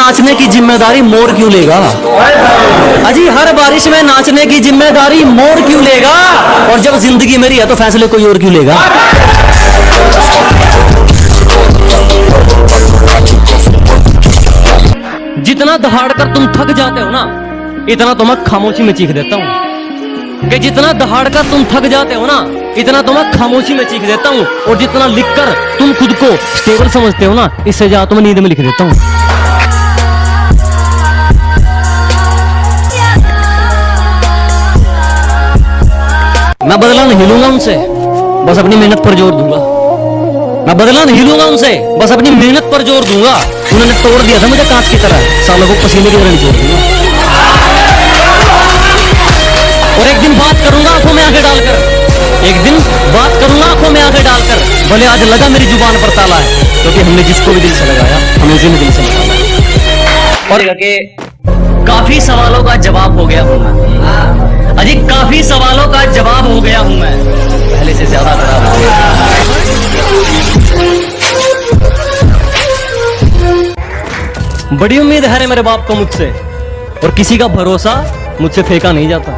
नाचने की जिम्मेदारी मोर क्यों लेगा? अजी हर बारिश में नाचने की जिम्मेदारी मोर क्यों लेगा? और जब जिंदगी मेरी है तो फैसले कोई और क्यों लेगा? जितना दहाड़ कर तुम थक जाते हो ना, इतना तो मैं खामोशी में चीख देता हूँ। कि जितना दहाड़ कर तुम थक जाते हो ना, इतना तो मैं खामोशी में चीख देता हूँ। और जितना लिखकर तुम खुद को स्टेबल समझते हो ना, इससे ज्यादा तो मैं नींद में लिख देता हूँ। मैं बदला नहीं लूंगा उनसे, बस अपनी मेहनत पर जोर दूंगा। मैं बदला नहीं लूंगा उनसे, बस अपनी मेहनत पर जोर दूंगा। उन्होंने तोड़ दिया था मुझे कांच की तरह, सालों को पसीने की तरह निचोड़ दूंगा। और एक दिन बात करूंगा आंखों में आंखें डालकर, एक दिन बात करूंगा आंखों में आंखें डालकर। भले आज लगा मेरी जुबान पर ताला है, क्योंकि हमने जिसको भी दिल से लगाया हमें उसी ने दिल से लगाया। और के काफी सवालों का जवाब हो गया हूं मैं। अजी काफी सवालों का जवाब हो गया हूं मैं, पहले से ज्यादा खराब हो गया। बड़ी उम्मीद है मेरे बाप को मुझसे, और किसी का भरोसा मुझसे फेंका नहीं जाता।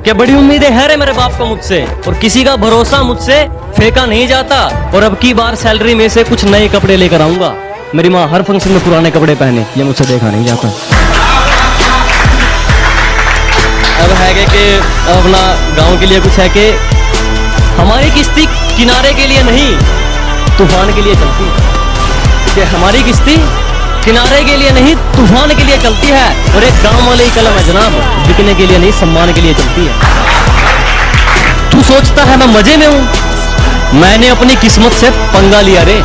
क्या बड़ी उम्मीदें है रे मेरे बाप को मुझसे, और किसी का भरोसा मुझसे फेंका नहीं जाता। और अब की बार सैलरी में से कुछ नए कपड़े लेकर आऊंगा। मेरी माँ हर फंक्शन में पुराने कपड़े पहने, ये मुझसे देखा नहीं जाता। अब है कि अपना गांव के लिए कुछ है कि हमारी किश्ती किनारे के लिए नहीं, तूफान के लिए चलती है। कि हमारी किश्ती किनारे के लिए नहीं, तूफान के लिए चलती है। और एक गांव वाले ही कलम है जनाब, बिकने के लिए नहीं, सम्मान के लिए चलती है। तू सोचता है मैं मजे में हूं, मैंने अपनी किस्मत से पंगा लिया रे।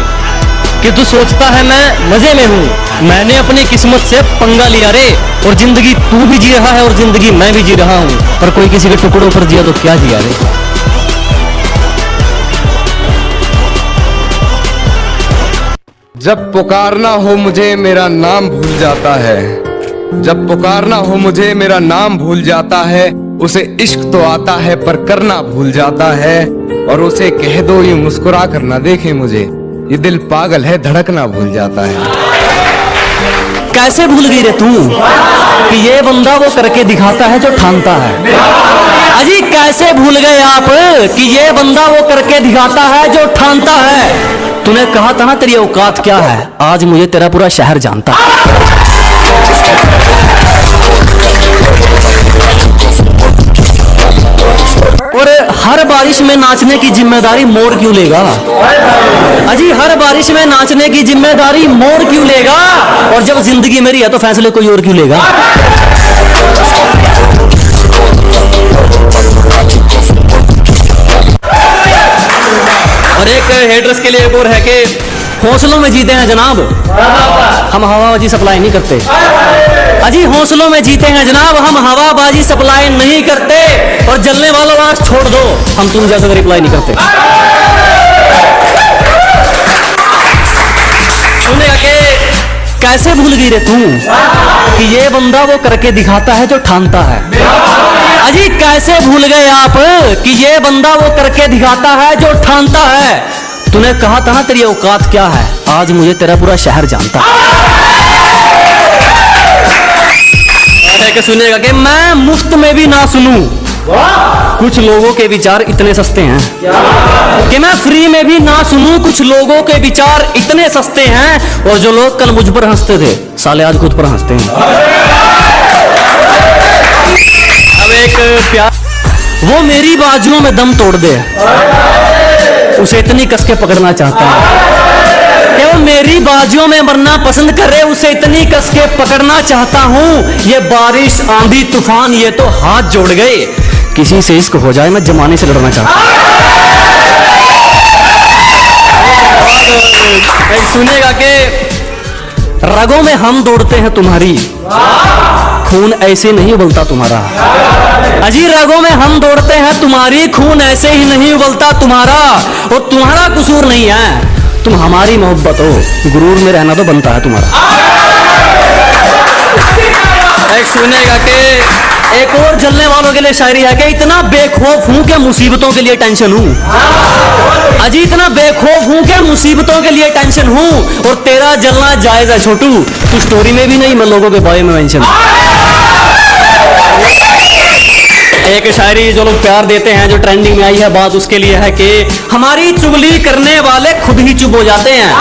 कि तू सोचता है मैं मजे में हूं, मैंने अपनी किस्मत से पंगा लिया रे। और जिंदगी तू भी जी रहा है और जिंदगी मैं भी जी रहा हूं, पर कोई किसी के टुकड़ों पर जिया तो क्या जिया रे। जब पुकारना हो मुझे मेरा नाम भूल जाता है, जब पुकारना हो मुझे मेरा नाम भूल जाता है। उसे इश्क तो आता है पर करना भूल जाता है। और उसे कह दो यूं मुस्कुरा कर ना देखे मुझे, ये दिल पागल है धड़कना भूल जाता है। कैसे भूल गई रे तू कि ये बंदा वो करके दिखाता है जो ठानता है? अजी कैसे भूल गए आप कि ये बंदा वो करके दिखाता है जो ठानता है? तूने कहा था ना तेरी औकात क्या है, आज मुझे तेरा पूरा शहर जानता है। और हर बारिश में नाचने की जिम्मेदारी मोर क्यों लेगा? अजी हर बारिश में नाचने की जिम्मेदारी मोर क्यों लेगा? और जब जिंदगी मेरी है तो फैसले कोई और क्यों लेगा? और एक हेडर्स के लिए एक और है कि हौसलों में जीते हैं जनाब, हम हवाबाजी सप्लाई नहीं करते। अजी हौसलों में जीते हैं जनाब, हम हवाबाजी सप्लाई नहीं करते। और जलने वालों आग छोड़ दो, हम तुम जैसा रिप्लाई नहीं करते। सुनेगा कि कैसे भूल गई रे तू कि ये बंदा वो करके दिखाता है जो ठानता है? अजी कैसे भूल गए आप कि ये बंदा वो करके दिखाता है जो ठानता है? तूने कहा था ना तेरी औकात क्या है, आज मुझे तेरा पूरा शहर जानता है। कि सुनेगा कि मैं मुफ्त में भी ना सुनूं, कुछ लोगों के विचार इतने सस्ते हैं। कि मैं फ्री में भी ना सुनूं, कुछ लोगों के विचार इतने सस्ते हैं। और जो लोग कल मुझ पर हंसते थे, साले आज खुद पर हंसते हैं। अब एक प्यार, वो मेरी बाजुओं में दम तोड़ दे, उसे इतनी कस के पकड़ना चाहता है। कि वो मेरी बाजुओं में मरना पसंद करे, उसे इतनी कस के पकड़ना चाहता हूं। ये बारिश आंधी तूफान ये तो हाथ जोड़ गए, किसी से इश्क हो जाए मैं जमाने से लड़ना चाहता हूं। सुनेगा कि रगों में हम दौड़ते हैं तुम्हारी, खून ऐसे नहीं उबलता तुम्हारा। अजी रगों में हम दौड़ते हैं तुम्हारी, खून ऐसे ही नहीं उबलता तुम्हारा। और तुम्हारा कसूर नहीं है, तुम हमारी मोहब्बत हो, गुरूर में रहना तो बनता है तुम्हारा। भाई सुनेगा कि एक और जलने वालों के लिए शायरी है कि इतना बेखौफ हूं कि मुसीबतों के लिए टेंशन हूं। अजी इतना बेखौफ हूं कि मुसीबतों के लिए टेंशन हूं, और तेरा जलना जायज है छोटू, तू स्टोरी में भी नहीं, मैं लोगों के बारे में मेंशन। एक शायरी जो लोग प्यार देते हैं, जो ट्रेंडिंग में आई है, बात उसके लिए है कि हमारी चुगली करने वाले खुद ही चुप हो जाते हैं,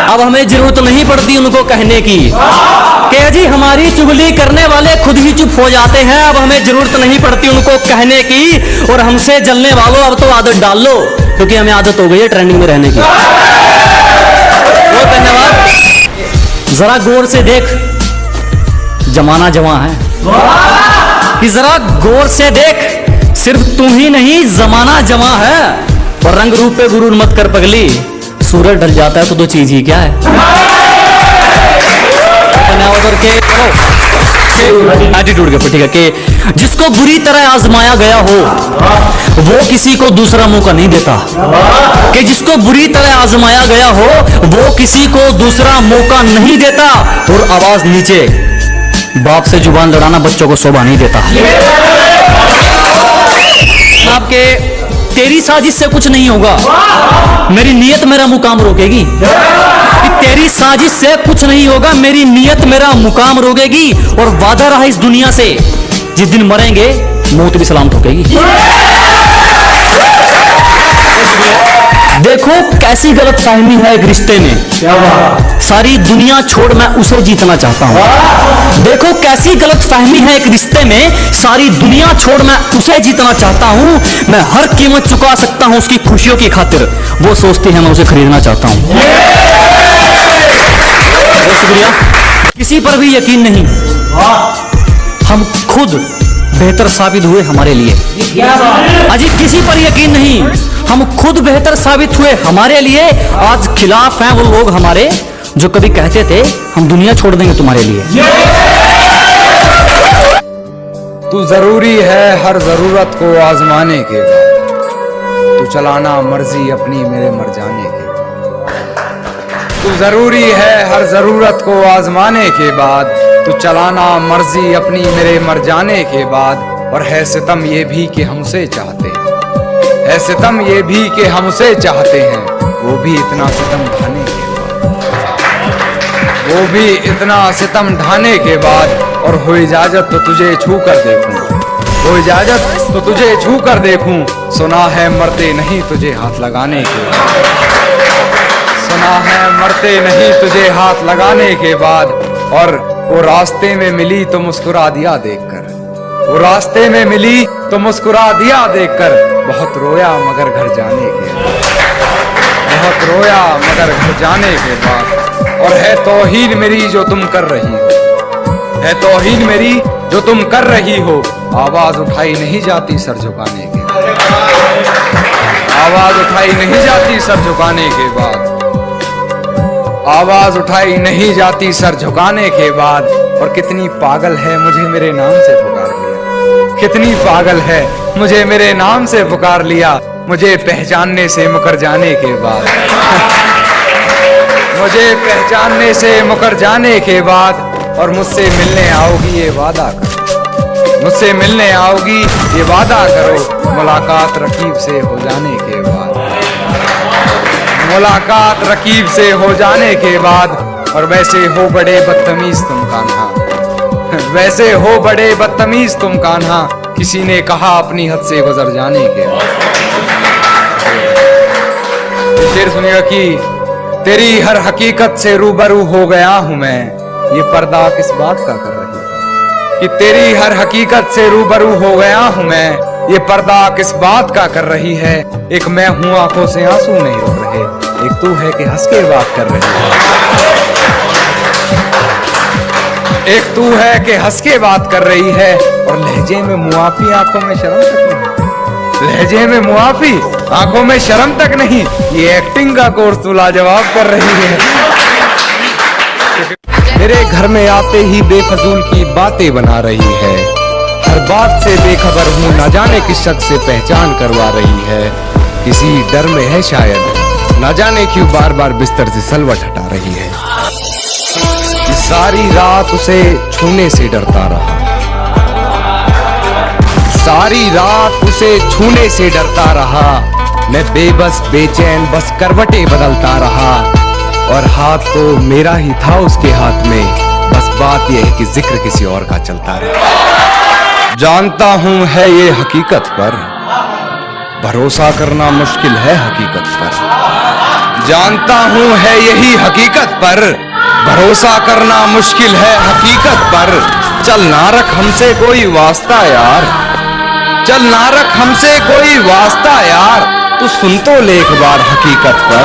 अब हमें जरूरत नहीं पड़ती उनको कहने की। कि जी हमारी चुगली करने वाले खुद ही चुप हो जाते हैं, अब हमें जरूरत नहीं पड़ती उनको कहने की, और हमसे जलने वालों अब तो आदत डाल लो, क्योंकि हमें आदत हो गई है ट्रेंडिंग में रहने की। बहुत धन्यवाद। जरा गौर से देख, जमाना जवां है, कि जरा गौर से देख, सिर्फ तुम ही नहीं जमाना जवां है, और रंग रूप पे गुरूर मत कर पगली, सूरज ढल जाता है तो दो चीज ही क्या है। एटीट्यूड के ऊपर ठीक है कि जिसको बुरी तरह आजमाया गया हो वो किसी को दूसरा मौका नहीं देता, कि जिसको बुरी तरह आजमाया गया हो वो किसी को दूसरा मौका नहीं देता, और आवाज नीचे, बाप से जुबान लड़ाना बच्चों को शोभा नहीं देता। आपके तेरी साजिश से कुछ नहीं होगा, मेरी नीयत मेरा मुकाम रोकेगी, कि तेरी साजिश से कुछ नहीं होगा, मेरी नीयत मेरा मुकाम रोकेगी, और वादा रहा इस दुनिया से, जिस दिन मरेंगे मौत भी सलाम ठोकेगी। देखो कैसी गलतफहमी है एक रिश्ते में, सारी दुनिया छोड़ मैं उसे जीतना चाहता हूँ। देखो कैसी गलतफहमी है एक रिश्ते में, सारी दुनिया छोड़ मैं उसे जीतना चाहता हूँ, मैं हर कीमत चुका सकता हूँ उसकी खुशियों की खातिर, वो सोचती है मैं उसे खरीदना चाहता हूँ। बहुत शुक्रिया। किसी पर भी यकीन नहीं, हम खुद बेहतर साबित हुए हमारे लिए। अजी किसी पर यकीन नहीं, हम खुद बेहतर साबित हुए हमारे लिए। आज खिलाफ हैं वो लोग हमारे जो कभी कहते थे हम दुनिया छोड़ देंगे तुम्हारे लिए। तू जरूरी है हर जरूरत को आजमाने के बाद, तू चलाना मर्जी अपनी मेरे मर जाने के। तू जरूरी है हर जरूरत को आजमाने के बाद, तू चलाना मर्जी अपनी मेरे मर जाने के बाद। और है सितम ये भी कि हमसे चाहते हैं, है सितम ये भी कि हमसे चाहते हैं, वो भी इतना सितम ढाने के बाद, वो भी इतना सितम ढाने के बाद। और हो इजाजत तो तुझे छू कर देखूं, हो इजाजत तो तुझे छू कर देखूं, सुना है मरते नहीं तुझे हाथ लगाने के बाद, सुना है मरते नहीं तुझे हाथ लगाने के बाद। और वो रास्ते में मिली तो मुस्कुरा दिया देखकर, वो रास्ते में मिली तो मुस्कुरा दिया देखकर। बहुत रोया मगर घर जाने के बाद, बहुत रोया मगर घर जाने के बाद। और है तौहीन मेरी जो तुम कर रही हो, है तौहीन मेरी जो तुम कर रही हो, आवाज उठाई नहीं जाती सर झुकाने के, आवाज उठाई नहीं जाती सर झुकाने के बाद, आवाज उठाई नहीं जाती सर झुकाने के बाद। और कितनी पागल है मुझे मेरे नाम से पुकार लिया, कितनी पागल है मुझे मेरे नाम से पुकार लिया, मुझे पहचानने से मुकर जाने के बाद, मुझे पहचानने से मुकर जाने के बाद। और मुझसे मिलने आओगी ये वादा करो, मुझसे मिलने आओगी ये वादा करो, मुलाकात रकीब से हो जाने के बाद, मुलाकात रकीब से हो जाने के बाद। और वैसे हो बड़े बदतमीज तुम कान्हा, वैसे हो बड़े बदतमीज तुम कान्हा, किसी ने कहा अपनी हद से गुजर जाने के बाद। शेर सुनिएगा कि तेरी हर हकीकत से रूबरू हो गया हूं मैं, ये पर्दा किस बात का कर रही है, कि तेरी हर हकीकत से रूबरू हो गया हूं मैं, ये पर्दा किस बात का कर रही है। एक मैं हूं आंखों से आंसू नहीं रुक रहे, एक तू है कि हंस के बात कर रही है, एक तू है कि हंस के बात कर रही है। और लहजे में मुआफी आंखों में शर्म तक नहीं, लहजे में मुआफी आंखों में शर्म तक नहीं, ये एक्टिंग का कोर्स तू लाजवाब कर रही है। मेरे घर में आते ही बेफजूल की बातें बना रही है, हर बात से बेखबर हूँ, न जाने किस शख्स से पहचान करवा रही है, किसी डर में है शायद, न जाने क्यों बार बार बिस्तर से सलवट हटा रही है। सारी रात उसे छूने से डरता रहा, सारी रात उसे छूने से डरता रहा। मैं बेबस बेचैन बस करवटें बदलता रहा, और हाथ तो मेरा ही था उसके हाथ में, बस बात यह है कि जिक्र किसी और का चलता रहा। जानता हूं है ये हकीकत पर, भरोसा करना मुश्किल है हकीकत पर। जानता हूं है यही हकीकत पर, भरोसा करना मुश्किल है हकीकत पर। चल ना रख हमसे कोई वास्ता यार, चल ना रख हमसे कोई वास्ता यार, तू सुन तो ले एक बार हकीकत पर।